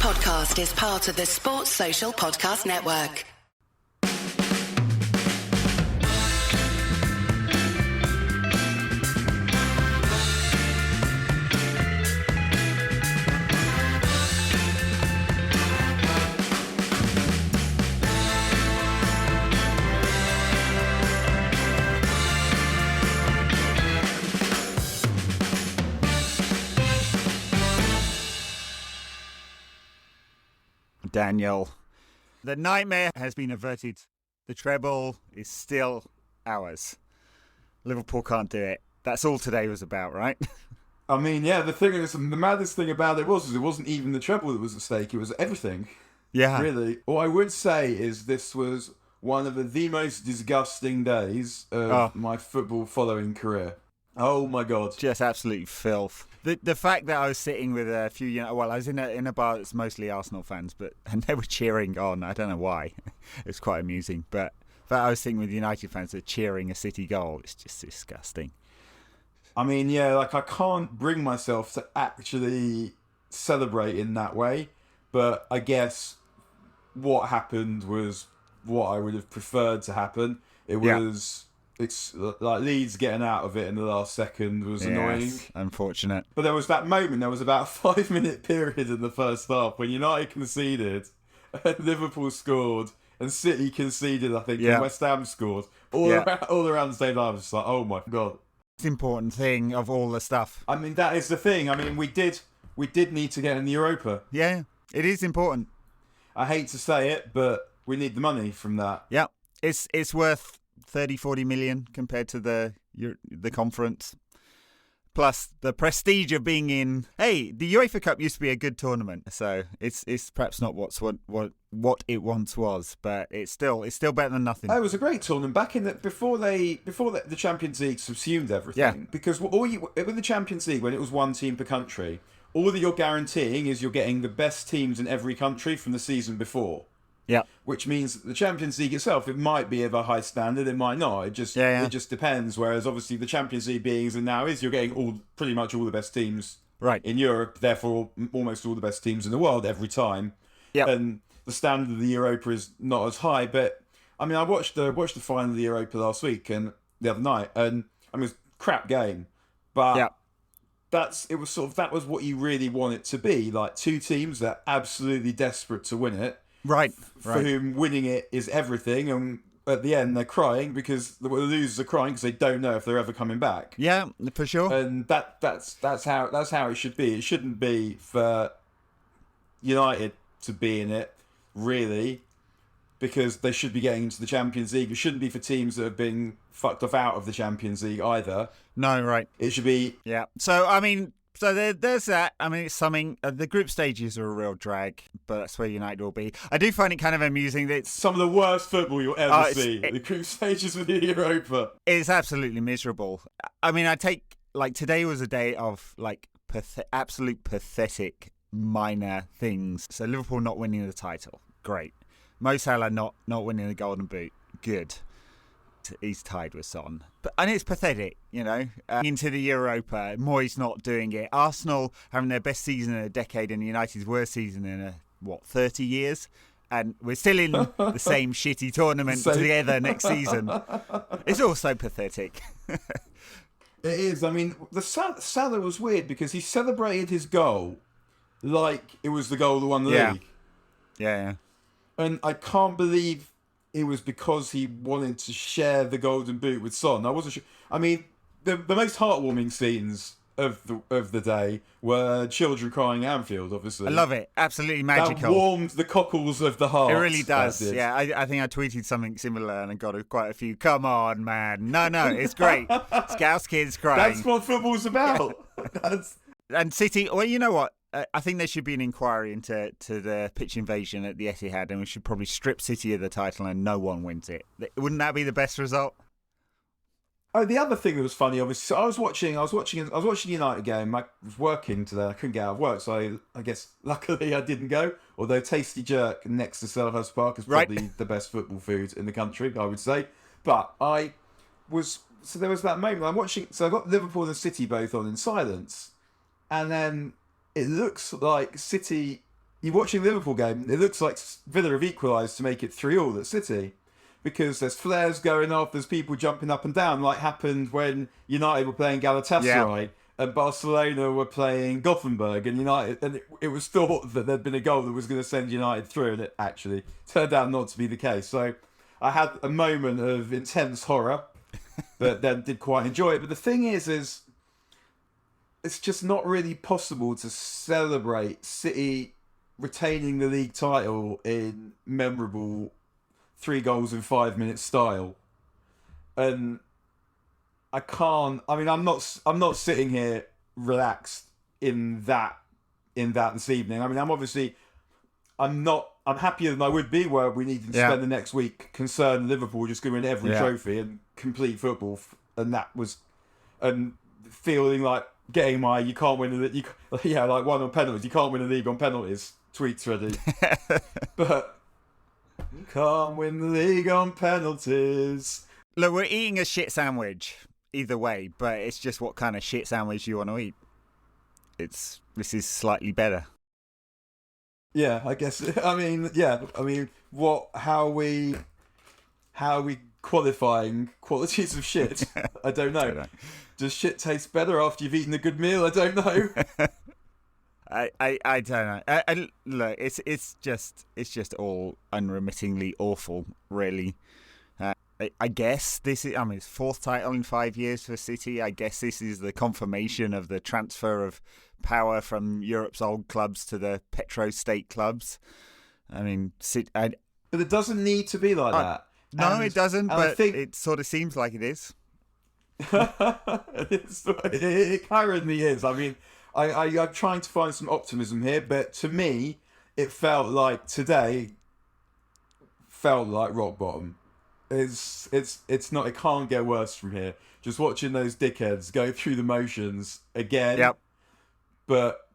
podcast is part of the Sports Social Podcast Network. Daniel, the nightmare has been averted. The treble is still ours. Liverpool can't do it. That's all today was about, right? I mean, yeah, the maddest thing about it was it wasn't even the treble that was at stake. It was everything. Yeah. Really. All I would say is this was one of the most disgusting days of my football following career. Oh, my God. Just absolute filth. The fact that I was sitting with a few, I was in a bar that's mostly Arsenal fans, and they were cheering on. I don't know why. It was quite amusing. But I was sitting with United fans that are cheering a City goal. It's just disgusting. I mean, yeah, I can't bring myself to actually celebrate in that way. But I guess what happened was what I would have preferred to happen. It was... It's like Leeds getting out of it in the last second was annoying. Unfortunate. But there was that moment, there was about a 5-minute period in the first half when United conceded, and Liverpool scored, and City conceded, I think, and West Ham scored. All around the same time, I was just like, oh my God. It's an important thing of all the stuff. I mean, that is the thing. I mean, we did need to get in the Europa. Yeah, it is important. I hate to say it, but we need the money from that. Yeah, it's worth 30-40 million compared to the conference, plus the prestige of being in. Hey, the UEFA Cup used to be a good tournament, so it's perhaps not what it once was, but it's still better than nothing. It was a great tournament back in before the Champions League subsumed everything. Yeah. Because with the Champions League, when it was one team per country, all that you're guaranteeing is you're getting the best teams in every country from the season before. Yeah, which means the Champions League itself, it might be of a high standard, it might not. It just depends. Whereas obviously the Champions League being as it now is, you're getting pretty much all the best teams in Europe, therefore almost all the best teams in the world every time. Yeah, and the standard of the Europa is not as high. But I mean, I watched the final of the Europa last week and the other night, and I mean, it was a crap game, but that was what you really want it to be. Like two teams that are absolutely desperate to win it. Right. For whom winning it is everything, and at the end they're crying because the losers are crying because they don't know if they're ever coming back. Yeah, for sure. And that's how it should be. It shouldn't be for United to be in it, really, because they should be getting into the Champions League. It shouldn't be for teams that have been fucked off out of the Champions League either. No, right. It should be. Yeah. So I mean. So there's that. I mean, it's something. The group stages are a real drag, but that's where United will be. I do find it kind of amusing that it's some of the worst football you'll ever see. The group stages of the Europa. It's absolutely miserable. I mean, today was a day of absolute pathetic minor things. So Liverpool not winning the title, great. Mo Salah not winning the Golden Boot, good. He's tied with Son. And it's pathetic, into the Europa, Moyes not doing it. Arsenal having their best season in a decade and United's worst season in 30 years? And we're still in the same shitty tournament together next season. It's all so pathetic. It is. I mean, the Salah was weird because he celebrated his goal like it was the goal that won the league. Yeah. And I can't believe it was because he wanted to share the Golden Boot with Son. I wasn't sure. I mean, the most heartwarming scenes of the day were children crying at Anfield, obviously. I love it. Absolutely magical. That warmed the cockles of the heart. It really does. Yeah, I think I tweeted something similar and I got quite a few. Come on, man. No, it's great. Scouse kids crying. That's what football's about. And City, well, you know what? I think there should be an inquiry into the pitch invasion at the Etihad, and we should probably strip City of the title and no one wins it. Wouldn't that be the best result? Oh, the other thing that was funny, obviously, so I was watching the United game. I was working today. I couldn't get out of work, so I guess luckily I didn't go. Although Tasty Jerk next to Selhurst Park is probably the best football food in the country, I would say. But there was that moment I'm watching. So I got Liverpool and City both on in silence, and then it looks like City you're watching the Liverpool game, it looks like Villa have equalised to make it 3-3 at City. Because there's flares going off, there's people jumping up and down, like happened when United were playing Galatasaray and Barcelona were playing Gothenburg, and United, and it was thought that there'd been a goal that was going to send United through, and it actually turned out not to be the case. So I had a moment of intense horror, but then did quite enjoy it. But the thing is it's just not really possible to celebrate City retaining the league title in memorable 3 goals in 5 minutes style. And I'm not sitting here relaxed in that this evening. I mean, I'm happier than I would be where we need to spend the next week concerned Liverpool just going to win every trophy and complete football. And feeling like getting my you can't win like one on penalties. You can't win a league on penalties tweets ready. But you can't win the league on penalties. Look, we're eating a shit sandwich either way, but it's just what kind of shit sandwich you want to eat. This is slightly better. Yeah, I guess. How are we qualifying qualities of shit? I don't know. Does shit taste better after you've eaten a good meal? I don't know. I don't know. Look, it's just all unremittingly awful, really. I guess this is, it's 4th title in 5 years for City. I guess this is the confirmation of the transfer of power from Europe's old clubs to the petro-state clubs. I mean, but it doesn't need to be like that. No, it doesn't, but it sort of seems like it is. It currently is. I mean, I'm trying to find some optimism here, but to me, it felt like today felt like rock bottom. It's not. It can't get worse from here. Just watching those dickheads go through the motions again. Yep. But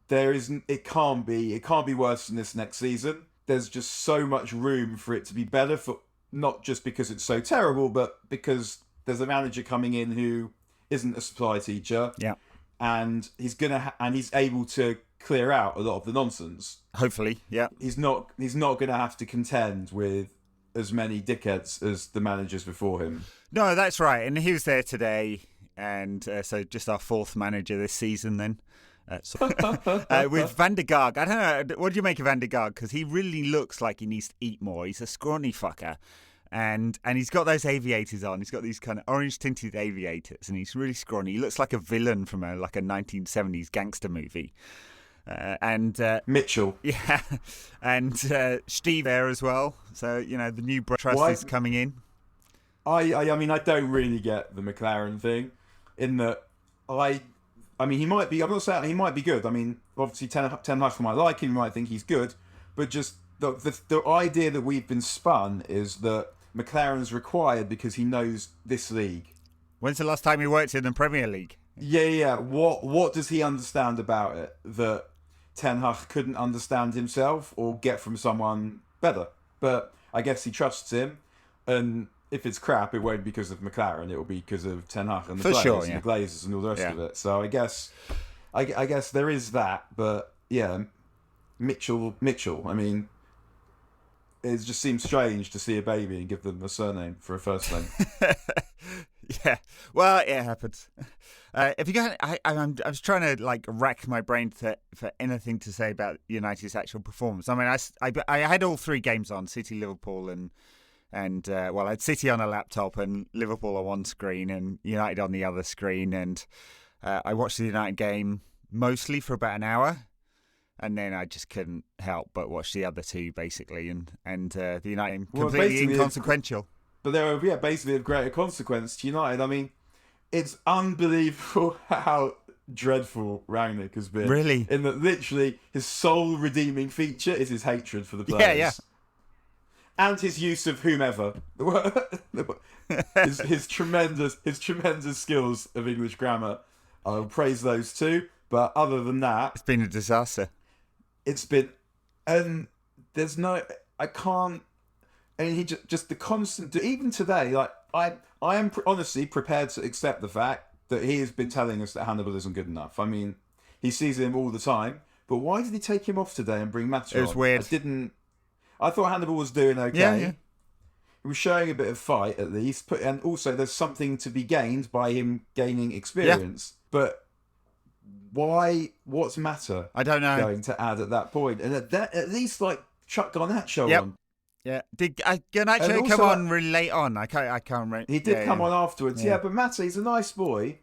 there isn't. It can't be. It can't be worse than this next season. There's just so much room for it to be better. For not just because it's so terrible, but because there's a manager coming in who isn't a supply teacher. Yeah. And he's he's able to clear out a lot of the nonsense. Hopefully, yeah. He's not gonna have to contend with as many dickheads as the managers before him. No, that's right. And he was there today, and so just our 4th manager this season then. With Van der Gaag. I don't know, what do you make of Van der Gaag? Because he really looks like he needs to eat more. He's a scrawny fucker. And he's got those aviators on. He's got these kind of orange-tinted aviators, and he's really scrawny. He looks like a villain from a 1970s gangster movie. Mitchell. Yeah. And Steve there as well. So, the new trust is coming in. I mean, I don't really get the McLaren thing in that he might be, I'm not saying he might be good. I mean, obviously Ten Hag might like him, might think he's good, but just the idea that we've been spun is that McLaren's required because he knows this league. When's the last time he worked in the Premier League? Yeah. What does he understand about it that Ten Hag couldn't understand himself or get from someone better? But I guess he trusts him, and if it's crap, it won't be because of McLaren. It will be because of Ten Hag and the players and the Glazers and all the rest of it. So I guess there is that. But yeah, Mitchell. I mean, it just seems strange to see a baby and give them a surname for a first name. Yeah, well, it happens. If you got, I was trying to rack my brain for anything to say about United's actual performance. I mean, I had all 3 games on: City, Liverpool, and I had City on a laptop and Liverpool on one screen and United on the other screen, and I watched the United game mostly for about an hour. And then I just couldn't help but watch the other 2, basically, and the United completely inconsequential. But they were basically of greater consequence to United. I mean, it's unbelievable how dreadful Rangnick has been. Really? In that literally his sole redeeming feature is his hatred for the players. Yeah. And his use of whomever. his tremendous skills of English grammar. I'll praise those too. But other than that, it's been a disaster. It's been, and there's no, I can't. I mean, he just the constant. Even today, I am honestly prepared to accept the fact that he has been telling us that Hannibal isn't good enough. I mean, he sees him all the time, But why did he take him off today and bring Mata on? It was weird. I thought Hannibal was doing okay. Yeah. He was showing a bit of fight at least, and also there's something to be gained by him gaining experience. Yeah. But why? What's Mata? I don't know. Going to add at that point, and at least like Chuck Garnacho on. Yeah, did Garnacho come on really late on? I can't remember. He did come on afterwards. Yeah, but Mata, he's a nice boy,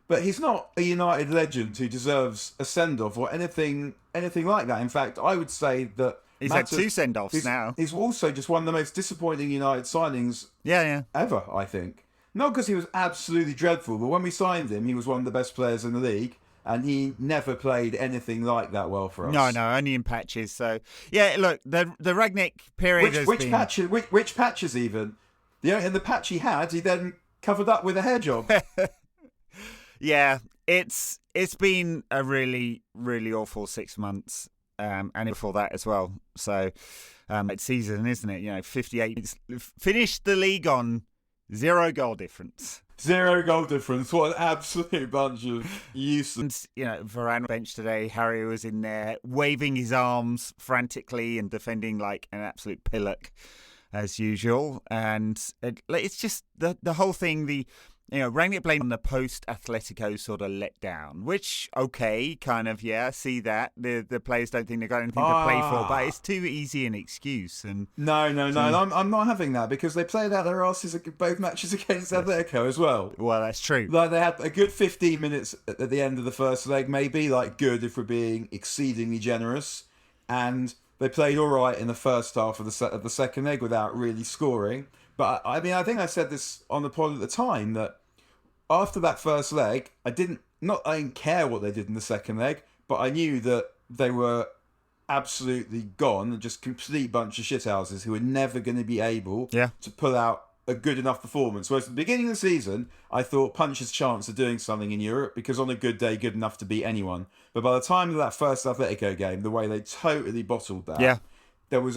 but he's not a United legend who deserves a send off or anything like that. In fact, I would say that. He's had 2 send-offs now. He's also just one of the most disappointing United signings ever, I think. Not because he was absolutely dreadful, but when we signed him, he was one of the best players in the league, and he never played anything like that well for us. No, only in patches. So, yeah, look, the Rangnick period Which patches even? And the patch he had, he then covered up with a hair job. Yeah, it's been a really, really awful 6 months. And before that as well. So it's season, isn't it? 58. Finished the league on 0 goal difference. 0 goal difference. What an absolute bunch of useless. Varane bench today. Harry was in there waving his arms frantically and defending like an absolute pillock as usual. And it's just the whole thing. Rangnick blamed on the post-Atletico sort of letdown, which, okay, kind of, yeah, see that. The players don't think they've got anything to play for, but it's too easy an excuse. And No, I'm not having that because they played out their asses both matches against Atletico as well. Well, that's true. Like they had a good 15 minutes at the end of the first leg, maybe, like good if we're being exceedingly generous. And they played all right in the first half of the second leg without really scoring. But I think I said this on the pod at the time that after that first leg, I didn't care what they did in the second leg, but I knew that they were absolutely gone, just complete bunch of shithouses who were never going to be able to pull out a good enough performance. Whereas at the beginning of the season, I thought Punch's chance of doing something in Europe because on a good day, good enough to beat anyone. But by the time of that first Atletico game, the way they totally bottled that.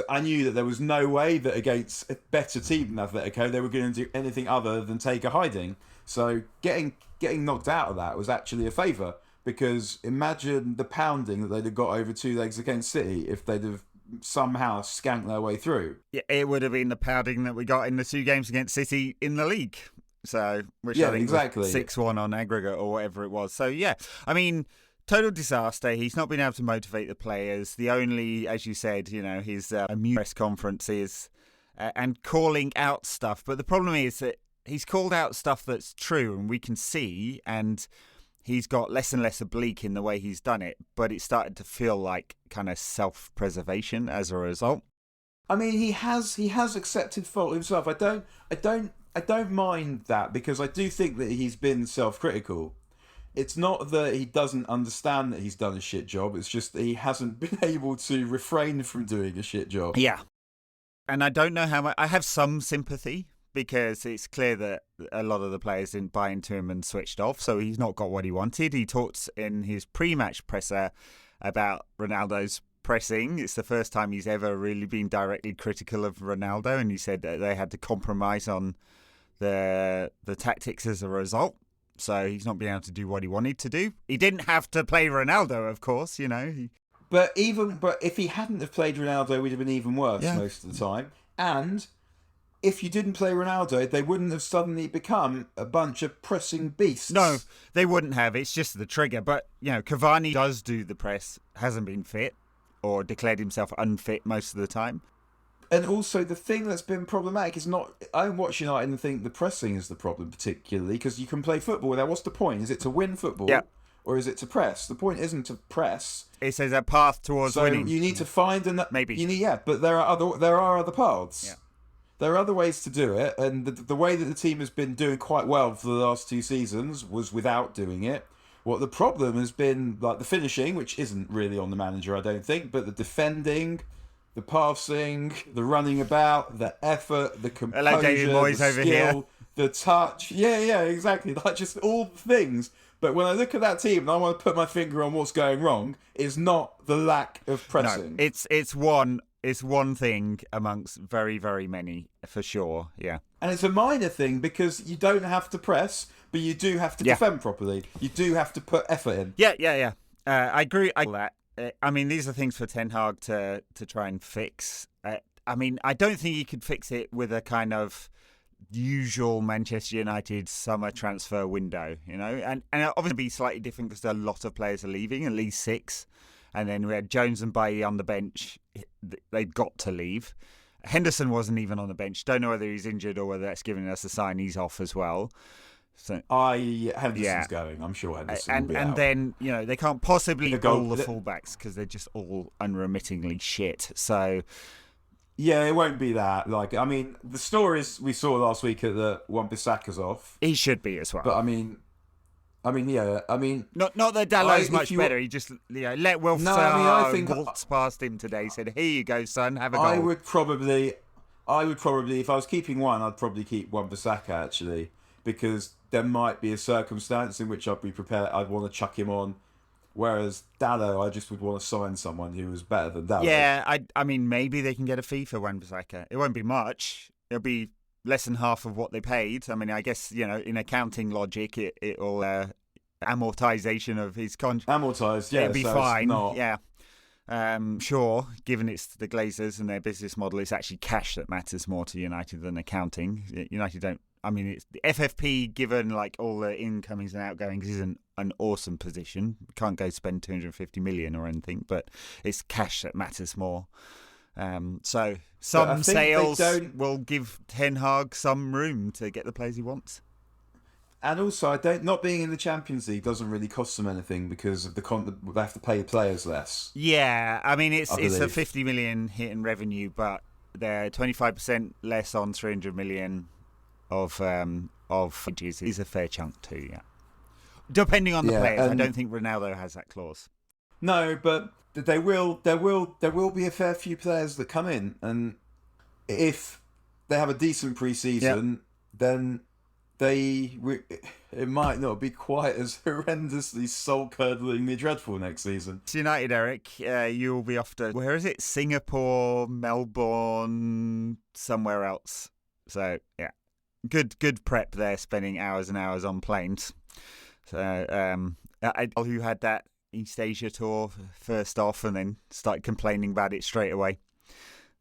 I knew that there was no way that against a better team than Atletico they were going to do anything other than take a hiding. So getting knocked out of that was actually a favour because imagine the pounding that they'd have got over 2 legs against City if they'd have somehow skanked their way through. Yeah, it would have been the pounding that we got in the 2 games against City in the league. So, which I think was 6-1 on aggregate or whatever it was. So, yeah, I mean, total disaster. He's not been able to motivate the players. The only, as you said, his press conferences and calling out stuff. But the problem is that he's called out stuff that's true and we can see, and he's got less and less oblique in the way he's done it. But it started to feel like kind of self-preservation as a result. I mean, he has accepted fault himself. I don't mind that because I do think that he's been self-critical. It's not that he doesn't understand that he's done a shit job. It's just that he hasn't been able to refrain from doing a shit job. Yeah. And I don't know how much. I have some sympathy because it's clear that a lot of the players didn't buy into him and switched off. So he's not got what he wanted. He talked in his pre-match presser about Ronaldo's pressing. It's the first time he's ever really been directly critical of Ronaldo. And he said that they had to compromise on the tactics as a result. So he's not been able to do what he wanted to do. He didn't have to play Ronaldo, of course, But if he hadn't have played Ronaldo, we'd have been even worse most of the time. And if you didn't play Ronaldo, they wouldn't have suddenly become a bunch of pressing beasts. No, they wouldn't have. It's just the trigger. But, Cavani does do the press, hasn't been fit or declared himself unfit most of the time. And also, the thing that's been problematic is not... I don't watch United and think the pressing is the problem particularly, because you can play football without... What's the point? Is it to win football? Yeah. Or is it to press? The point isn't to press. It says a path towards winning. So you need to find... Maybe. But there are other paths. Yeah. There are other ways to do it, and the way that the team has been doing quite well for the last 2 seasons was without doing it. What the problem has been, like the finishing, which isn't really on the manager, I don't think, but the defending... The passing, the running about, the effort, the composure, the skill, here. The touch. Yeah, exactly. Like just all the things. But when I look at that team and I want to put my finger on what's going wrong, it's not the lack of pressing. No, it's one thing amongst very, very many, for sure, yeah. And it's a minor thing because you don't have to press, but you do have to defend properly. You do have to put effort in. Yeah. I agree with that. I mean, these are things for Ten Hag to try and fix. I mean, I don't think he could fix it with a kind of usual Manchester United summer transfer window, and obviously be slightly different because a lot of players are leaving, at least 6. And then we had Jones and Bailly on the bench. They'd got to leave. Henderson wasn't even on the bench. Don't know whether he's injured or whether that's giving us a sign he's off as well. So Henderson's going. I'm sure Henderson will be out. Then they can't possibly all the fullbacks because they're just all unremittingly shit. So yeah, it won't be that. Like, I mean, the stories we saw last week at the Wan-Bissaka's off. He should be as well. But I mean, not that Dalot's much better. He just let Wilf waltz past him today. Said, "Here you go, son. Have a goal." I would probably, if I was keeping one, I'd probably keep Wan-Bissaka actually, because there might be a circumstance in which I'd be prepared. I'd want to chuck him on. Whereas Dalot, I just would want to sign someone who was better than Dalot. Yeah, I mean, maybe they can get a fee for Wan-Bissaka. It won't be much. It'll be less than half of what they paid. I mean, I guess, in accounting logic, it'll amortization of his contract. Amortized, yeah. It'll be fine. Yeah. Sure, given it's the Glazers and their business model, it's actually cash that matters more to United than accounting. United don't. I mean, it's the FFP, given like all the incomings and outgoings, isn't an awesome position. Can't go spend 250 million or anything, but it's cash that matters more. So some sales will give Ten Hag some room to get the players he wants. And also, not being in the Champions League doesn't really cost them anything because of they have to pay players less. Yeah, I mean it's a 50 million hit in revenue, but they're 25% less on 300 million of wages is a fair chunk too. Yeah, depending on the players. I don't think Ronaldo has that clause. No, but there will be a fair few players that come in, and if they have a decent pre-season, then it might not be quite as horrendously soul-curdlingly dreadful next season. It's United, Eric, you will be off to, where is it? Singapore, Melbourne, somewhere else. So, yeah, good prep there, spending hours and hours on planes. So, who had that East Asia tour first off and then started complaining about it straight away.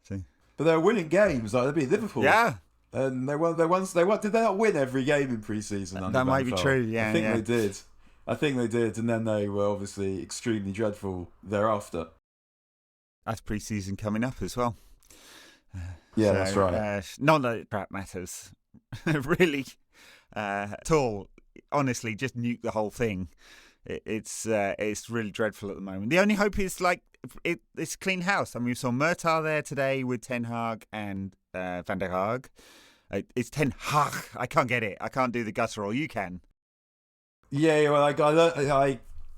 So, but they were winning games, like they'd be Liverpool. Yeah. And they won. Did they not win every game in pre-season? That might be true. Yeah, I think they did. And then they were obviously extremely dreadful thereafter. That's pre-season coming up as well. That's right. Not that crap matters, really, at all. Honestly, just nuke the whole thing. It's really dreadful at the moment. The only hope is it's clean house. I mean, we saw Murtaugh there today with Ten Hag and Van der Haag. It's Ten Hag. I can't get it. I can't do the guttural. You can. Yeah. Well, I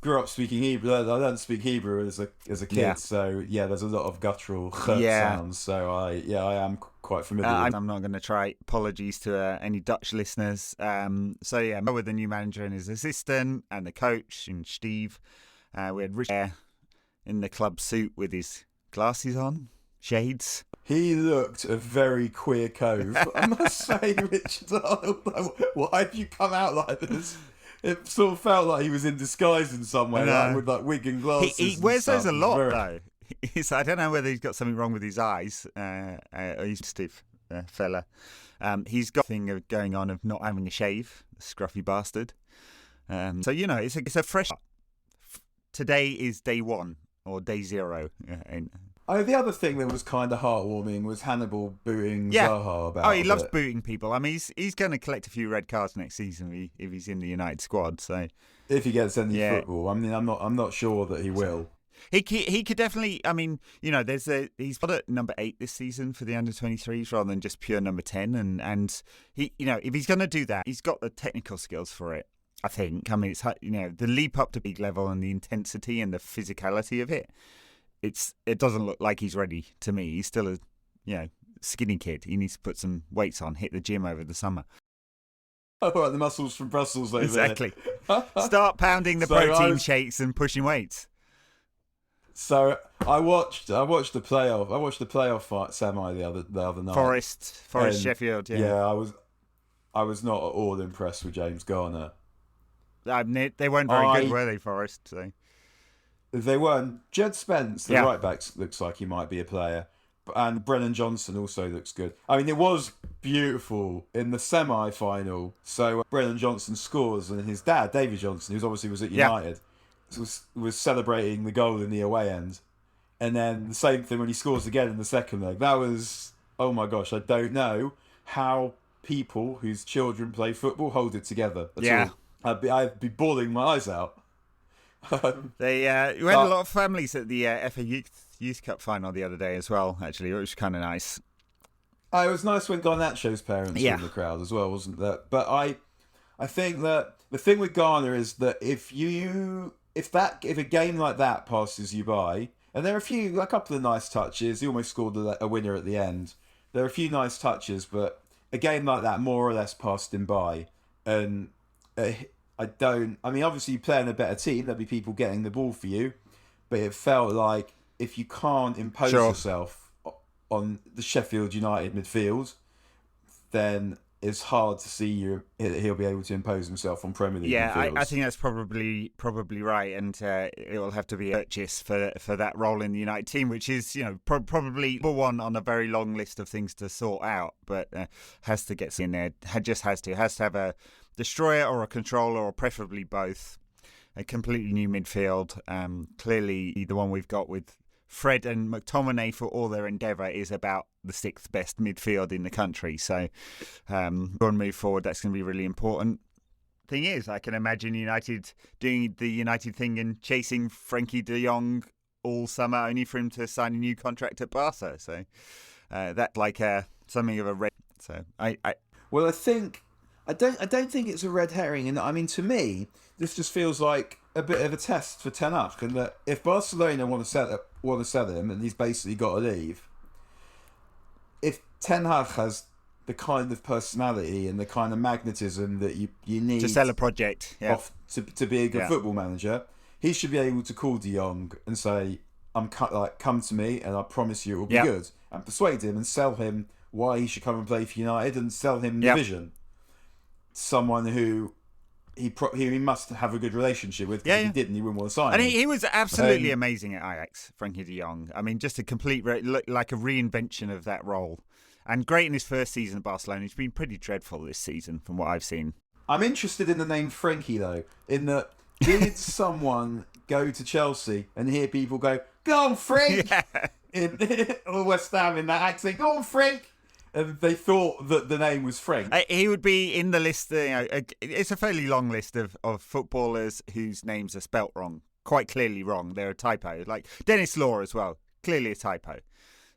grew up speaking Hebrew. I learned to speak Hebrew as a kid. Yeah. So there's a lot of guttural sounds. So I am quite familiar. I'm not going to try. Apologies to any Dutch listeners. With the new manager and his assistant and the coach and Steve, we had Rich in the club suit with his glasses on, shades. He looked a very queer cove, I must say, Richard Arnold. Why have you come out like this? It sort of felt like he was in disguise in some way, with wig and glasses. He wears those a lot, though. I don't know whether he's got something wrong with his eyes. He's a stiff fella. He's got a thing going on of not having a shave, the scruffy bastard. It's a fresh. Today is day 1 or day 0. The other thing that was kind of heartwarming was Hannibal booing Zaha about. Oh, he loves booting people. I mean, he's going to collect a few red cards next season if he's in the United squad. So if he gets any football, I mean, I'm not sure that he will. He could definitely. I mean, he's got at number 8 this season for the under-23s rather than just pure number 10. And he, if he's going to do that, he's got the technical skills for it. I think. I mean, it's the leap up to big level and the intensity and the physicality of it. It doesn't look like he's ready to me. He's still a skinny kid. He needs to put some weights on, hit the gym over the summer. Oh, right, the muscles from Brussels over exactly. Start pounding the protein shakes and pushing weights. So I watched the playoff fight semi the other night. Forest Sheffield. Yeah, I was not at all impressed with James Garner. They weren't very good, were they, Forest? So. They weren't. Jed Spence, the right back, looks like he might be a player. And Brennan Johnson also looks good. I mean, it was beautiful in the semi-final. So Brennan Johnson scores, and his dad, David Johnson, who obviously was at United, was celebrating the goal in the away end. And then the same thing when he scores again in the second leg. That was, oh my gosh, I don't know how people whose children play football hold it together at all. I'd be bawling my eyes out. We had a lot of families at the FA Youth Cup final the other day as well, actually, which was kind of nice. It was nice when Garnacho's parents were in the crowd as well, wasn't that? But I think that the thing with Ghana is that if a game like that passes you by, and there are a couple of nice touches, he almost scored a winner at the end. There are a few nice touches, but a game like that more or less passed him by, and obviously you play in a better team, there'll be people getting the ball for you, but it felt like if you can't impose yourself on the Sheffield United midfield, then it's hard to see he'll be able to impose himself on Premier League midfields. I think that's probably right, and it will have to be a purchase for that role in the United team, which is probably number one on a very long list of things to sort out, but has to get in there. Has to have a destroyer or a controller, or preferably both. A completely new midfield. Clearly, the one we've got with Fred and McTominay, for all their endeavour, is about the sixth best midfield in the country. So, on move forward, that's going to be really important. Thing is, I can imagine United doing the United thing and chasing Frankie de Jong all summer, only for him to sign a new contract at Barca. So, that's like something of a red. So, I don't think it's a red herring, and I mean, to me, this just feels like a bit of a test for Ten Hag, and that if Barcelona want to sell him, and he's basically got to leave. If Ten Hag has the kind of personality and the kind of magnetism that you need to sell a project, to be a good football manager, he should be able to call De Jong and say, come to me, and I promise you it will be good, and persuade him and sell him why he should come and play for United, and sell him the vision. Someone who he must have a good relationship with, because if he didn't, he wouldn't want to sign him. And he was absolutely amazing at Ajax, Frankie de Jong. I mean, just a complete, like a reinvention of that role. And great in his first season at Barcelona. He's been pretty dreadful this season, from what I've seen. I'm interested in the name Frankie, though, in that, did someone go to Chelsea and hear people go, "Go on, Frank!" Or West Ham in that accent, "Go on, Frank!" And they thought that the name was Frank. He would be in the list. It's a fairly long list of footballers whose names are spelt wrong, quite clearly wrong. They're a typo. Like Dennis Law as well, clearly a typo.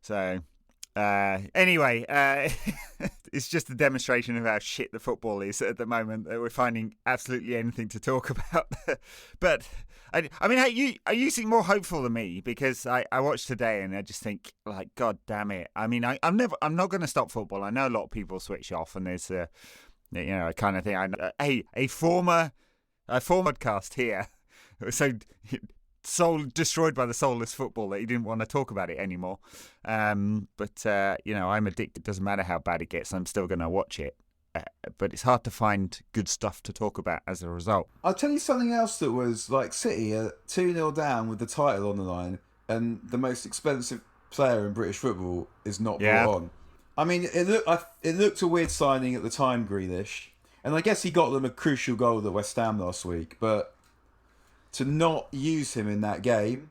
So anyway, it's just a demonstration of how shit the football is at the moment, that we're finding absolutely anything to talk about. But I mean, are you seem more hopeful than me? Because I watched today and I just think, like, God damn it. I mean, I'm not going to stop football. I know a lot of people switch off, and there's a kind of thing. A former podcast here, so soul destroyed by the soulless football that he didn't want to talk about it anymore. But I'm addicted. It doesn't matter how bad it gets. I'm still going to watch it. But it's hard to find good stuff to talk about as a result. I'll tell you something else that was like City 2-0 down with the title on the line, and the most expensive player in British football is not brought on. I mean, it looked a weird signing at the time, Grealish, and I guess he got them a crucial goal at West Ham last week, but to not use him in that game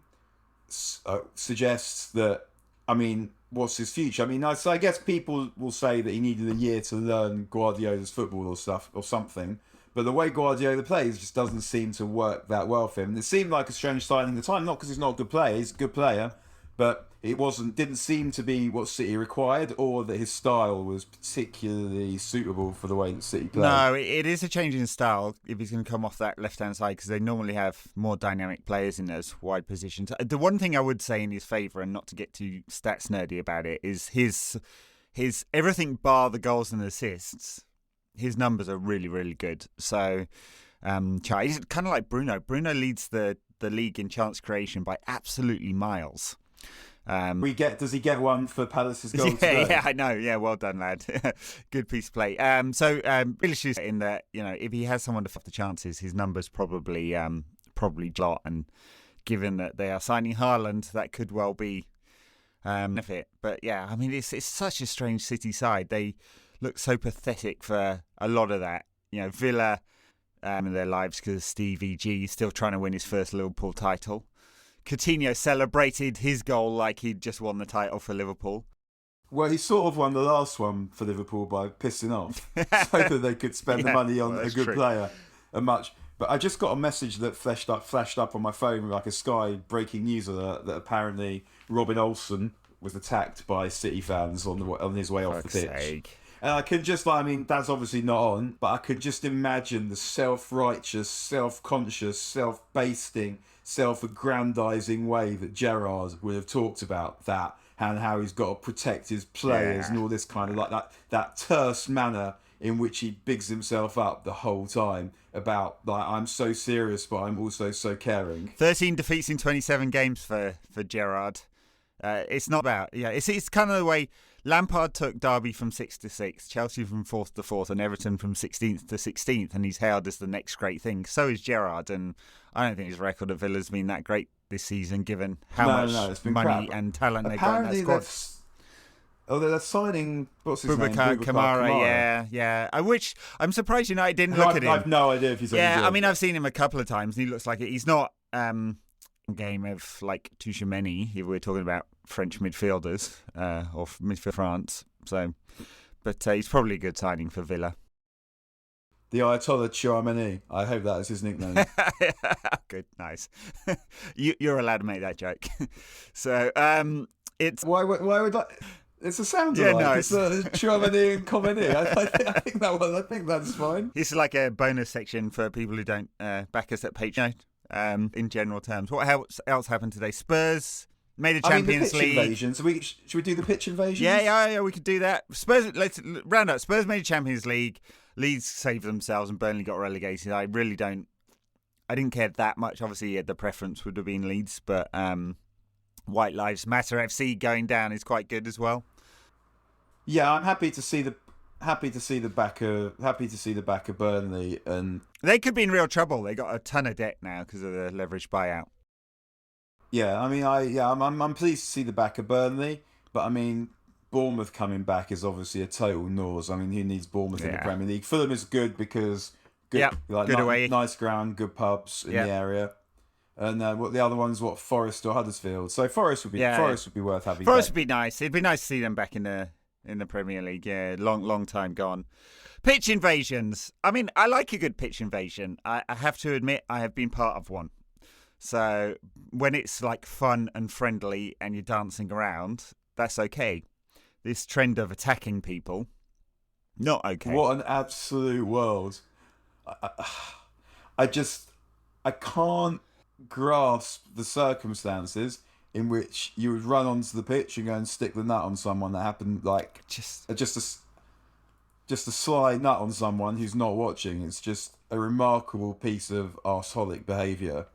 suggests that, I mean, what's his future? I mean, I guess people will say that he needed a year to learn Guardiola's football or something, but the way Guardiola plays just doesn't seem to work that well for him. And it seemed like a strange signing at the time, not because he's not a good player, he's a good player, but it didn't seem to be what City required, or that his style was particularly suitable for the way that City play. No, it is a change in style if he's going to come off that left-hand side, because they normally have more dynamic players in those wide positions. The one thing I would say in his favour, and not to get too stats nerdy about it, is his everything bar the goals and assists. His numbers are really, really good. So he's kind of like Bruno. Bruno leads the league in chance creation by absolutely miles. Does he get one for Palace's goal today? Yeah, I know. Yeah, well done, lad. Good piece of play. Grealish is in that, if he has someone to fuck the chances, his numbers probably jot, and given that they are signing Haaland, that could well be benefit. But yeah, I mean, it's such a strange City side. They look so pathetic for a lot of that. Villa in their lives because Stevie G is still trying to win his first Liverpool title. Coutinho celebrated his goal like he'd just won the title for Liverpool. Well, he sort of won the last one for Liverpool by pissing off so that they could spend the money on a good player and much. But I just got a message that flashed up on my phone with like a Sky breaking news alert that apparently Robin Olsen was attacked by City fans on his way off the pitch. Sake. And I could just, that's obviously not on, but I could just imagine the self-righteous, self-conscious, self-basting, self-aggrandizing way that Gerrard would have talked about that and how he's got to protect his players and all this kind of like that terse manner in which he bigs himself up the whole time about like, I'm so serious, but I'm also so caring. 13 defeats in 27 games for Gerrard. It's not about, it's kind of the way Lampard took Derby from 6th to 6th, Chelsea from 4th to 4th, and Everton from 16th to 16th, and he's hailed as the next great thing. So is Gerrard, and I don't think his record at Villa's been that great this season, given how much money and talent they've got in that squad. They're signing, what's his name? Kamara, yeah. I'm surprised United didn't look at him. I've no idea if he's I mean, I've seen him a couple of times, and he looks like it. He's not game of like Tchouaméni, if we're talking about French midfielders or midfield France. So, but he's probably a good signing for Villa. The Ayatollah Tchouaméni. I hope that is his nickname. Good, nice. You're allowed to make that joke. So, it's why would I? It's a sound alike. No, it's Tchouaméni and Comedy. I think that's fine. It's like a bonus section for people who don't back us at Patreon. In general terms, what else happened today? Spurs made a Champions League invasion. So should we do the pitch invasion? Yeah, we could do that. Spurs. Let's round up. Spurs made a Champions League. Leeds saved themselves, and Burnley got relegated. I didn't care that much. Obviously, the preference would have been Leeds, but White Lives Matter FC going down is quite good as well. Yeah, I'm happy to see the back of Burnley, and they could be in real trouble. They got a ton of debt now because of the leveraged buyout. Yeah, I mean, I'm pleased to see the back of Burnley, but I mean, Bournemouth coming back is obviously a total nose. I mean, who needs Bournemouth in the Premier League? Fulham is good because good away, nice ground, good pubs in the area. And what the other ones? Forest or Huddersfield? So Forest would be worth having. Forest would be nice. It'd be nice to see them back in the Premier League. Yeah, long time gone. Pitch invasions. I mean, I like a good pitch invasion. I have to admit, I have been part of one. So when it's like fun and friendly and you're dancing around, that's okay. This trend of attacking people, not okay. What an absolute world. I can't grasp the circumstances in which you would run onto the pitch and go and stick the nut on someone. That happened like just a sly nut on someone who's not watching. It's just a remarkable piece of arseholic behaviour.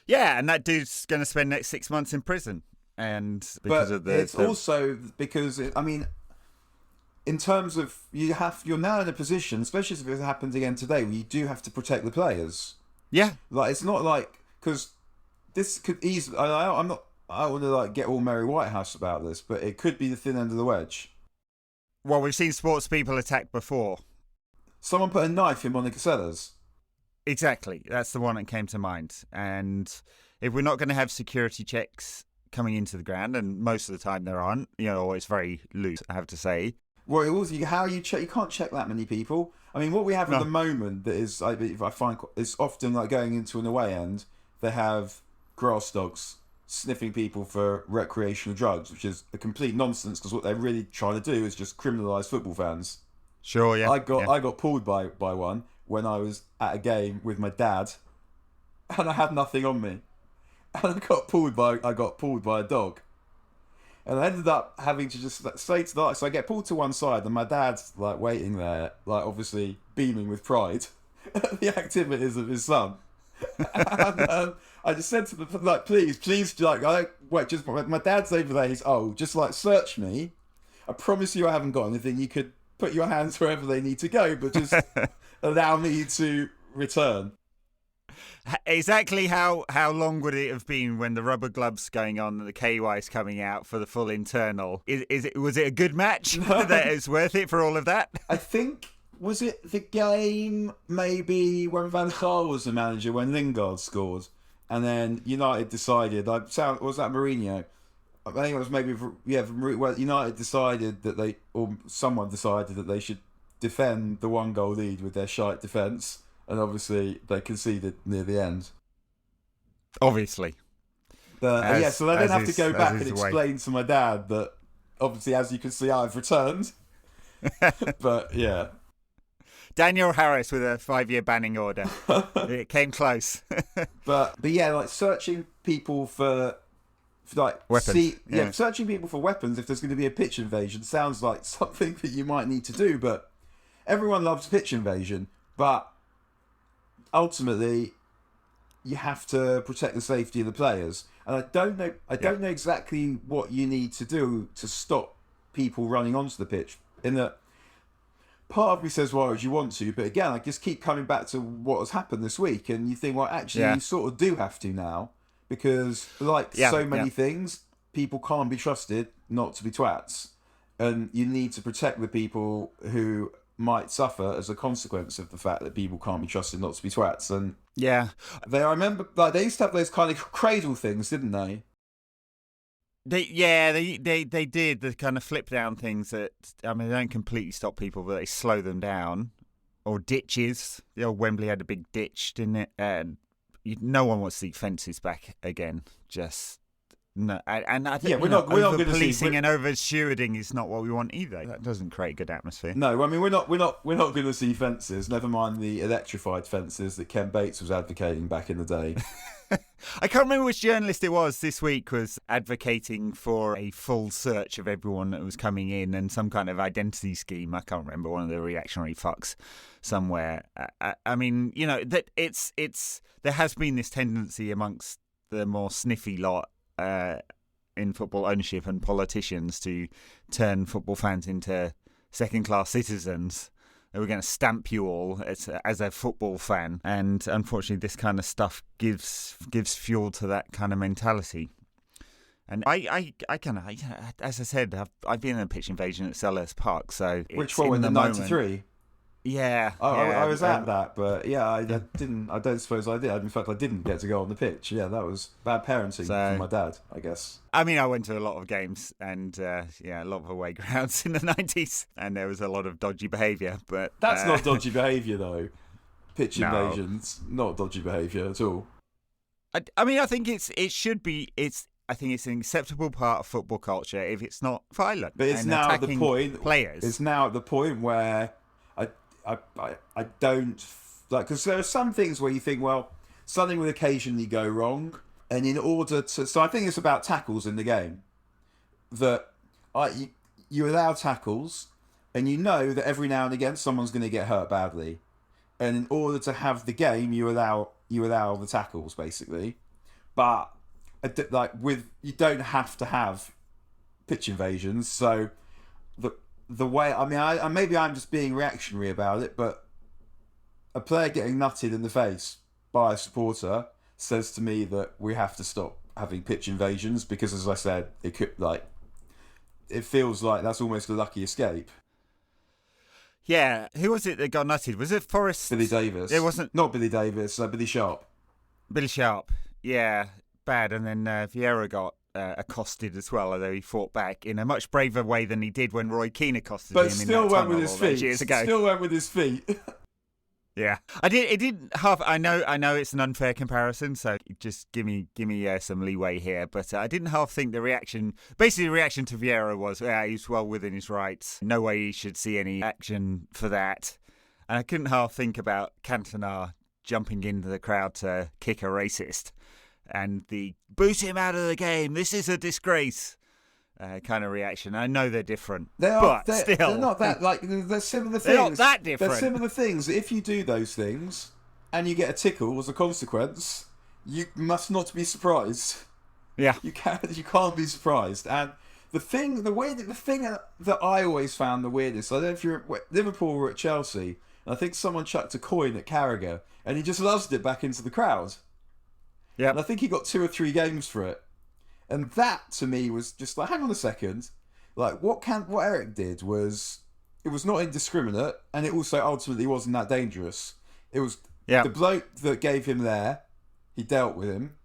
Yeah, and that dude's going to spend next 6 months in prison. And because also because in terms of you're now in a position, especially if it happens again today, where you do have to protect the players. Yeah, like it's not like because this could easily. I don't want to like get all Mary Whitehouse about this, but it could be the thin end of the wedge. Well, we've seen sports people attack before. Someone put a knife in Monica Seles. Exactly, that's the one that came to mind. And if we're not going to have security checks coming into the ground, and most of the time there aren't, it's very loose, I have to say. Well, also, how you check? You can't check that many people. I mean, what we have at the moment that is, I find, is often like going into an away end. They have grass dogs sniffing people for recreational drugs, which is a complete nonsense because what they're really trying to do is just criminalise football fans. Sure, yeah. I got pulled by one when I was at a game with my dad, and I had nothing on me. And I got pulled by a dog, and I ended up having to just say to that. So I get pulled to one side, and my dad's like waiting there, like obviously beaming with pride at the activities of his son. And I just said to them, like, please, my dad's over there. He's old. Just like search me. I promise you, I haven't got anything. You could put your hands wherever they need to go, but just allow me to return. Exactly how long would it have been when the rubber gloves going on and the KY's coming out for the full internal? Was it a good match that is worth it for all of that? I think, was it the game maybe when Van Gaal was the manager, when Lingard scored, and then United decided, was that Mourinho? I think it was maybe, United decided that someone decided that they should defend the 1-goal lead with their shite defence, and obviously they conceded near the end. Obviously. But so I then have to go back and explain to my dad that, obviously, as you can see, I've returned. But, yeah. Daniel Harris with a 5-year banning order. It came close. but yeah, like searching people for like weapons. Searching people for weapons if there's going to be a pitch invasion sounds like something that you might need to do. But everyone loves pitch invasion, but ultimately you have to protect the safety of the players. And I don't know exactly what you need to do to stop people running onto the pitch. In that, part of me says, why would you want to? But again, I just keep coming back to what has happened this week, and you think, well, actually, you sort of do have to now. Because, so many things, people can't be trusted not to be twats. And you need to protect the people who might suffer as a consequence of the fact that people can't be trusted not to be twats. And I remember, they used to have those kind of cradle things, didn't they? They did the kind of flip down things that, I mean, they don't completely stop people, but they slow them down. Or ditches. The old Wembley had a big ditch, didn't it? And no one wants to see fences back again. Just no. And I think we're not going to policing and over stewarding is not what we want either. That doesn't create a good atmosphere. No, I mean we're not going to see fences. Never mind the electrified fences that Ken Bates was advocating back in the day. I can't remember which journalist it was this week was advocating for a full search of everyone that was coming in and some kind of identity scheme. I can't remember, one of the reactionary fucks somewhere. I mean, that it's there has been this tendency amongst the more sniffy lot in football ownership and politicians to turn football fans into second-class citizens. We're going to stamp you all as a football fan, and unfortunately, this kind of stuff gives fuel to that kind of mentality. And I kind of, as I said, I've been in a pitch invasion at Selhurst Park, so which one in the 93? Yeah, I was at that, but I didn't. I don't suppose I did. In fact, I didn't get to go on the pitch. Yeah, that was bad parenting from my dad, I guess. I mean, I went to a lot of games and a lot of away grounds in the 90s, and there was a lot of dodgy behaviour. But that's not dodgy behaviour, though. Pitch invasions, not dodgy behaviour at all. I mean, I think it should be. I think it's an acceptable part of football culture if it's not violent. But it's now the point. Players. It's now at the point where I don't like, because there are some things where you think, well, something will occasionally go wrong, and in order to, so I think it's about tackles in the game. That you allow tackles, and you know that every now and again someone's going to get hurt badly, and in order to have the game, you allow the tackles basically, but you don't have to have pitch invasions. So the way, I mean, maybe I'm just being reactionary about it, but a player getting nutted in the face by a supporter says to me that we have to stop having pitch invasions, because, as I said, it feels like that's almost a lucky escape. Yeah, who was it that got nutted? Was it Forrest? Billy Davis. It wasn't. Not Billy Davis. Billy Sharp. Billy Sharp. Yeah, bad. And then Vieira got accosted as well, although he fought back in a much braver way than he did when Roy Keane accosted him. But still went with his feet. Years ago. Still went with his feet. Yeah, it didn't half. I know it's an unfair comparison, so just give me some leeway here. But I didn't half think the reaction. Basically, the reaction to Vieira was, he's well within his rights. No way he should see any action for that. And I couldn't half think about Cantona jumping into the crowd to kick a racist, and the boot him out of the game. This is a disgrace. Kind of reaction. I know they're different, they're not that, like, they're similar things. They're not that different. They're similar things. If you do those things and you get a tickle as a consequence, you must not be surprised. Yeah, you can't be surprised. And the thing that I always found the weirdest, I don't know if you're at Liverpool or at Chelsea, And I think someone chucked a coin at Carragher, and he just loves it back into the crowd. Yeah. And I think he got 2 or 3 games for it. And that, to me, was just like, hang on a second. Like, what Eric did was, it was not indiscriminate, and it also ultimately wasn't that dangerous. It was the bloke that gave him there, he dealt with him,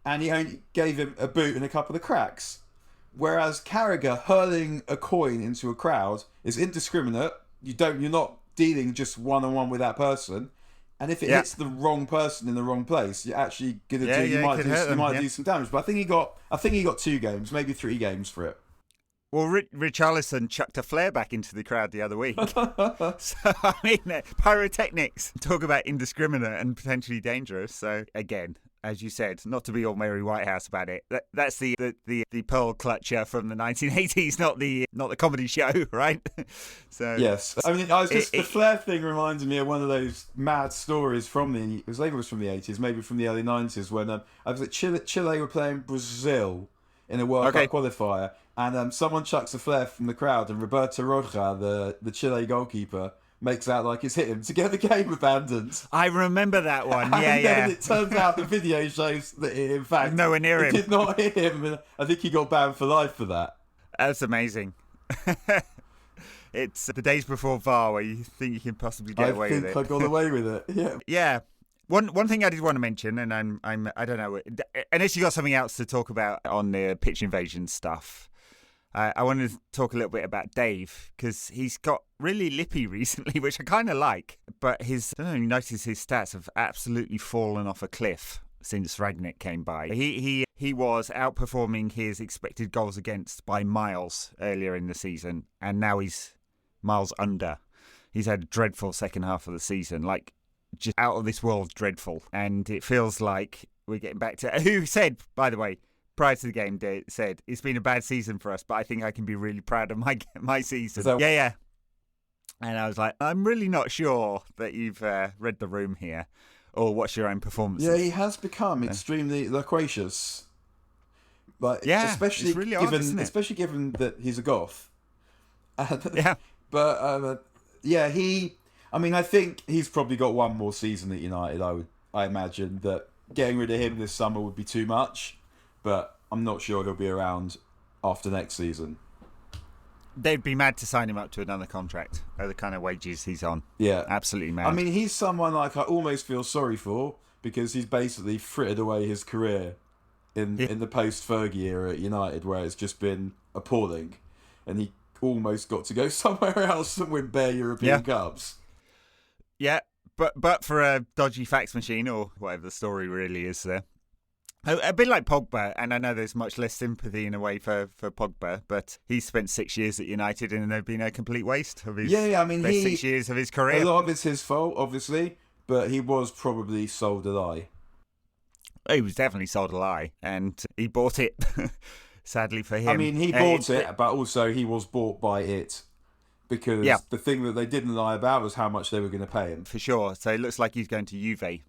and he only gave him a boot and a couple of cracks. Whereas Carragher hurling a coin into a crowd is indiscriminate. You're not dealing just one-on-one with that person. And if it hits the wrong person in the wrong place, you're actually gonna you might do some damage. But I think he got 2 games, maybe 3 games for it. Well, Richarlison chucked a flare back into the crowd the other week. So, I mean, pyrotechnics, talk about indiscriminate and potentially dangerous. So, again, as you said, not to be all Mary Whitehouse about it. That's the pearl clutcher from the 1980s, not the comedy show, right? So yes, I mean, the flare thing reminds me of one of those mad stories from it was from the 80s, maybe from the early 90s, when I was at Chile were playing Brazil in a World Cup qualifier, and someone chucks a flare from the crowd, and Roberto Roja, the Chile goalkeeper, makes out like he's hit him to get the game abandoned. I remember that one. And then it turns out the video shows that it, in fact, nowhere near him. Did not hit him, and I think he got banned for life for that. That's amazing. It's the days before VAR where you think you can possibly get away with it. I think I got away with it. Yeah. Yeah. One thing I did want to mention, and I don't know, unless you got something else to talk about on the pitch invasion stuff. I wanted to talk a little bit about Dave, because he's got really lippy recently, which I kind of like. But I don't know, you notice his stats have absolutely fallen off a cliff since Ragnick came by. He was outperforming his expected goals against by miles earlier in the season, and now he's miles under. He's had a dreadful second half of the season, like just out of this world dreadful. And it feels like we're getting back to... Who said, by the way, prior to the game, said, it's been a bad season for us, but I think I can be really proud of my season. Yeah. And I was like, I'm really not sure that you've read the room here or watched your own performances. Yeah, he has become extremely loquacious. But especially really given, odd, isn't it? Especially given that he's a goth. Yeah. But I think he's probably got one more season at United. I imagine that getting rid of him this summer would be too much. But I'm not sure he'll be around after next season. They'd be mad to sign him up to another contract at the kind of wages he's on. Yeah. Absolutely mad. I mean, he's someone I almost feel sorry for, because he's basically frittered away his career in the post-Fergie era at United, where it's just been appalling. And he almost got to go somewhere else and win bare European Cups. Yeah, but for a dodgy fax machine, or whatever the story really is there. A bit like Pogba, and I know there's much less sympathy in a way for Pogba, but he spent 6 years at United and they've been a complete waste of his 6 years of his career. A lot of it's his fault, obviously, but he was probably sold a lie. He was definitely sold a lie, and he bought it, sadly for him. I mean, he bought it, but also he was bought by it, because the thing that they didn't lie about was how much they were going to pay him. For sure, so it looks like he's going to Juve.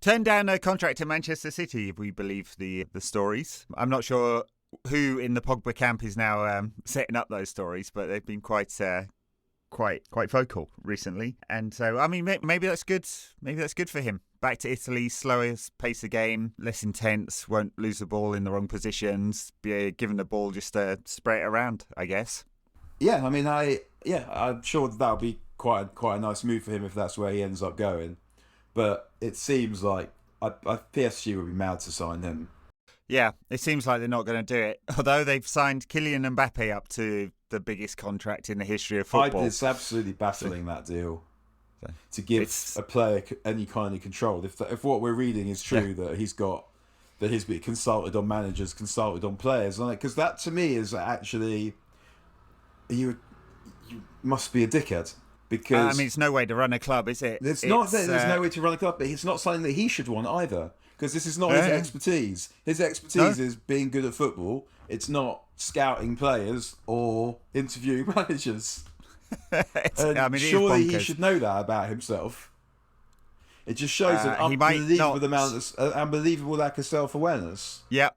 Turned down a contract to Manchester City, if we believe the stories. I'm not sure who in the Pogba camp is now setting up those stories, but they've been quite vocal recently. And so, I mean, maybe that's good. Maybe that's good for him. Back to Italy, slower pace of game, less intense, won't lose the ball in the wrong positions, be given the ball just to spray it around, I guess. Yeah, I mean, I'm sure that'll be quite a nice move for him if that's where he ends up going. But it seems like PSG would be mad to sign him. Yeah, it seems like they're not going to do it. Although they've signed Kylian Mbappe up to the biggest contract in the history of football. It's absolutely battling that deal to give a player any kind of control. If what we're reading is true, that he's been consulted on managers, consulted on players, because that to me is actually you must be a dickhead. Because I mean, it's no way to run a club, is it? It's not that there's no way to run a club, but it's not something that he should want either. Because this is not his expertise. His expertise is being good at football. It's not scouting players or interviewing managers. Surely he should know that about himself. It just shows an unbelievable lack of self-awareness. Yeah.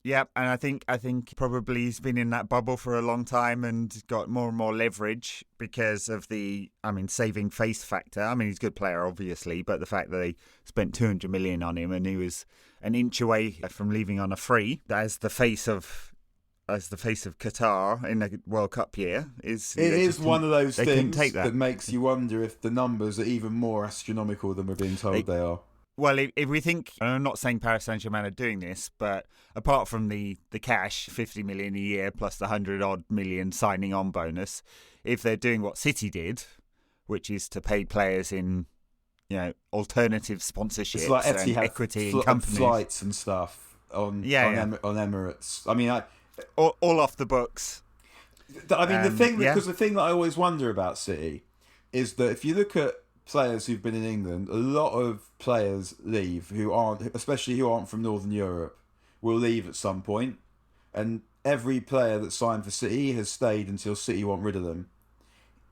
Yeah, and I think probably he's been in that bubble for a long time and got more and more leverage because of the, saving face factor. I mean, he's a good player, obviously, but the fact that they spent 200 million on him and he was an inch away from leaving on a free as the face of Qatar in a World Cup year is one of those things that makes you wonder if the numbers are even more astronomical than we're being told they are. Well, if we think, and I'm not saying Paris Saint-Germain are doing this, but apart from the cash, 50 million a year plus the 100-odd million signing on bonus, if they're doing what City did, which is to pay players in, alternative sponsorships it's like and equity in companies. Flights and stuff on Emirates. I mean, all off the books. The thing that I always wonder about City is that if you look at players who've been in England, a lot of players leave especially who aren't from Northern Europe, will leave at some point. And every player that signed for City has stayed until City want rid of them.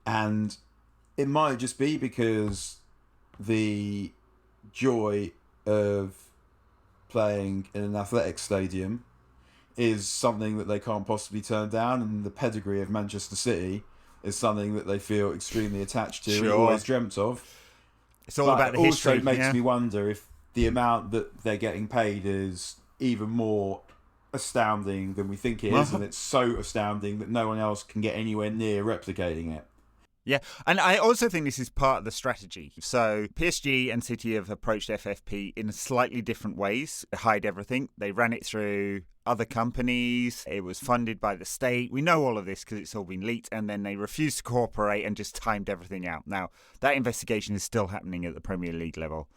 And it might just be because the joy of playing in an athletic stadium is something that they can't possibly turn down, and the pedigree of Manchester City is something that they feel extremely attached to and always dreamt of. It's all about the history. It also makes me wonder if the amount that they're getting paid is even more astounding than we think it is, and it's so astounding that no one else can get anywhere near replicating it. Yeah, and I also think this is part of the strategy. So PSG and City have approached FFP in slightly different ways to hide everything. They ran it through other companies. It was funded by the state. We know all of this because it's all been leaked. And then they refused to cooperate and just timed everything out. Now, that investigation is still happening at the Premier League level.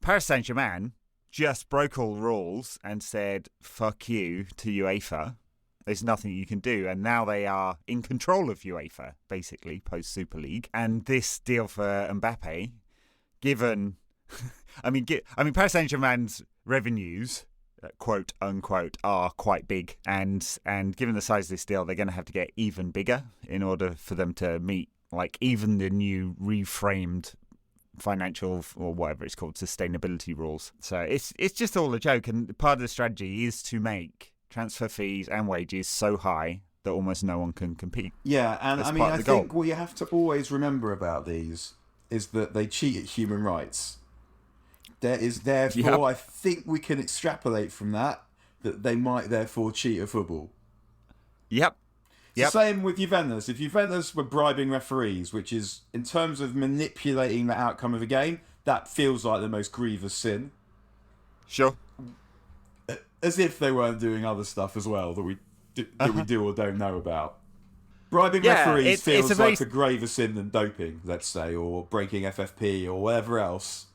Paris Saint-Germain just broke all rules and said, fuck you to UEFA. There's nothing you can do. And now they are in control of UEFA, basically, post-Super League. And this deal for Mbappe, given... Paris Saint-Germain's revenues, quote unquote, are quite big. And given the size of this deal, they're going to have to get even bigger in order for them to meet, even the new reframed financial, or whatever it's called, sustainability rules. So it's just all a joke. And part of the strategy is to make transfer fees and wages so high that almost no one can compete. Yeah, and I think what you have to always remember about these is that they cheat at human rights. There is therefore, I think we can extrapolate from that they might therefore cheat at football. Yep. It's the same with Juventus. If Juventus were bribing referees, which is, in terms of manipulating the outcome of a game, that feels like the most grievous sin. Sure. As if they weren't doing other stuff as well that we do or don't know about. Bribing referees feels like a graver sin than doping, let's say, or breaking FFP or whatever else.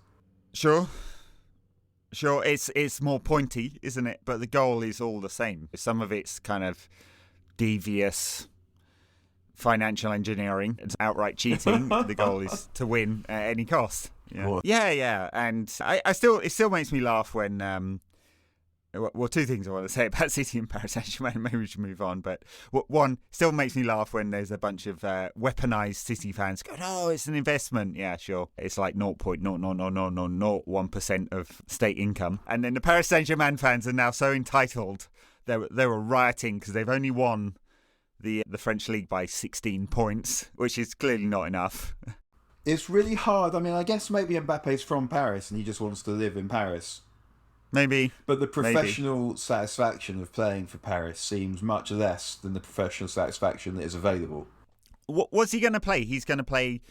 Sure, it's more pointy, isn't it? But the goal is all the same. Some of it's kind of devious financial engineering. It's outright cheating. The goal is to win at any cost. Yeah. And it still makes me laugh when... Well, two things I want to say about City and Paris Saint-Germain. Maybe we should move on. But one, still makes me laugh when there's a bunch of weaponized City fans going, "Oh, it's an investment." Yeah, sure. It's like 0.00001% of state income. And then the Paris Saint-Germain fans are now so entitled. They were rioting because they've only won the French league by 16 points, which is clearly not enough. It's really hard. I guess maybe Mbappe's from Paris and he just wants to live in Paris. Maybe. But the professional satisfaction of playing for Paris seems much less than the professional satisfaction that is available. What's he going to play? He's going to play,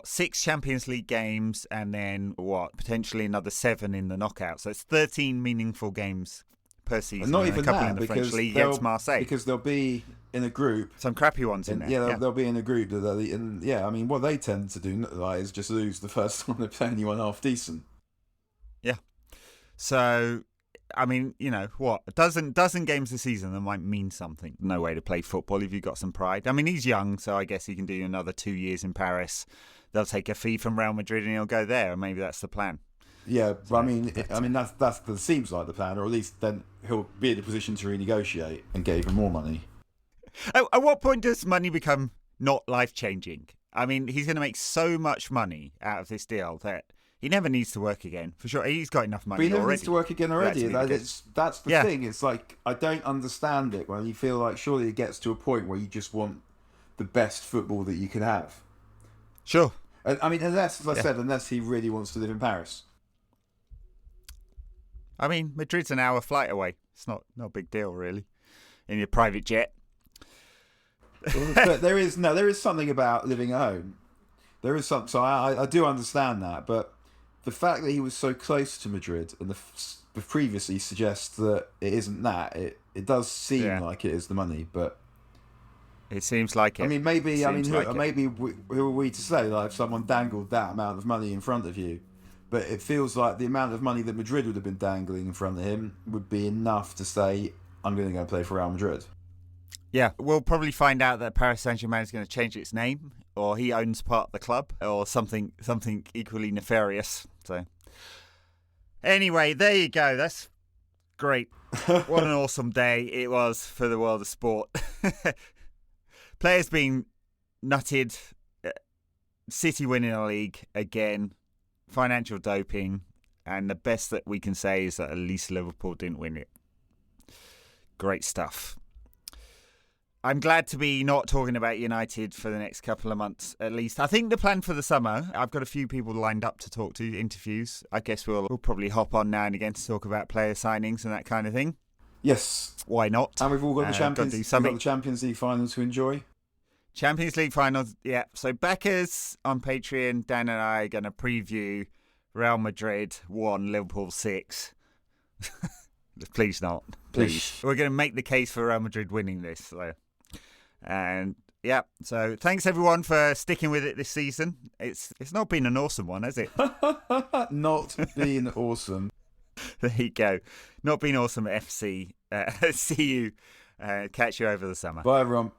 6 Champions League games and then, potentially another 7 in the knockouts. So it's 13 meaningful games per season. And not even a couple that, in the French League against Marseille. Because they'll be in a group. Some crappy ones in there. Yeah, they'll be in a group. What they tend to do is just lose the first time they play anyone half decent. Yeah. So, a dozen games this season that might mean something. No way to play football if you've got some pride. He's young, so I guess he can do another 2 years in Paris. They'll take a fee from Real Madrid and he'll go there. Maybe that's the plan. Yeah, that seems like the plan, or at least then he'll be in a position to renegotiate and get even more money. At what point does money become not life-changing? He's going to make so much money out of this deal that He never needs to work again, for sure. He's got enough money but he never already. needs to work again already. That's the thing. It's like, I don't understand it when you feel like surely it gets to a point where you just want the best football that you can have. Sure. And, I mean, unless, as I said, unless he really wants to live in Paris. I mean, Madrid's an hour flight away. It's not a big deal, really, in your private jet. But there is something about living at home. There is something. So I do understand that, but the fact that he was so close to Madrid and the previously suggests that it isn't that. It does seem like it is the money, but it seems like it. I mean, maybe who are we to say? Like, if someone dangled that amount of money in front of you, but it feels like the amount of money that Madrid would have been dangling in front of him would be enough to say, I'm going to go play for Real Madrid. Yeah, we'll probably find out that Paris Saint-Germain is going to change its name, or he owns part of the club, or something equally nefarious. So, anyway, there you go. That's great. What an awesome day it was for the world of sport. Players being nutted, City winning a league again, financial doping, and the best that we can say is that at least Liverpool didn't win it. Great stuff. I'm glad to be not talking about United for the next couple of months, at least. I think the plan for the summer, I've got a few people lined up to talk to, interviews. I guess we'll probably hop on now and again to talk about player signings and that kind of thing. Yes. Why not? And we've all got the Champions League final to enjoy. Champions League finals, yeah. So backers on Patreon, Dan and I are going to preview Real Madrid 1, Liverpool 6. Please not. Please. We're going to make the case for Real Madrid winning this, though. And yeah, so thanks everyone for sticking with it this season. It's not been an awesome one, has it? Not been awesome. There you go. Not been awesome at FC. See you. Catch you over the summer. Bye, everyone.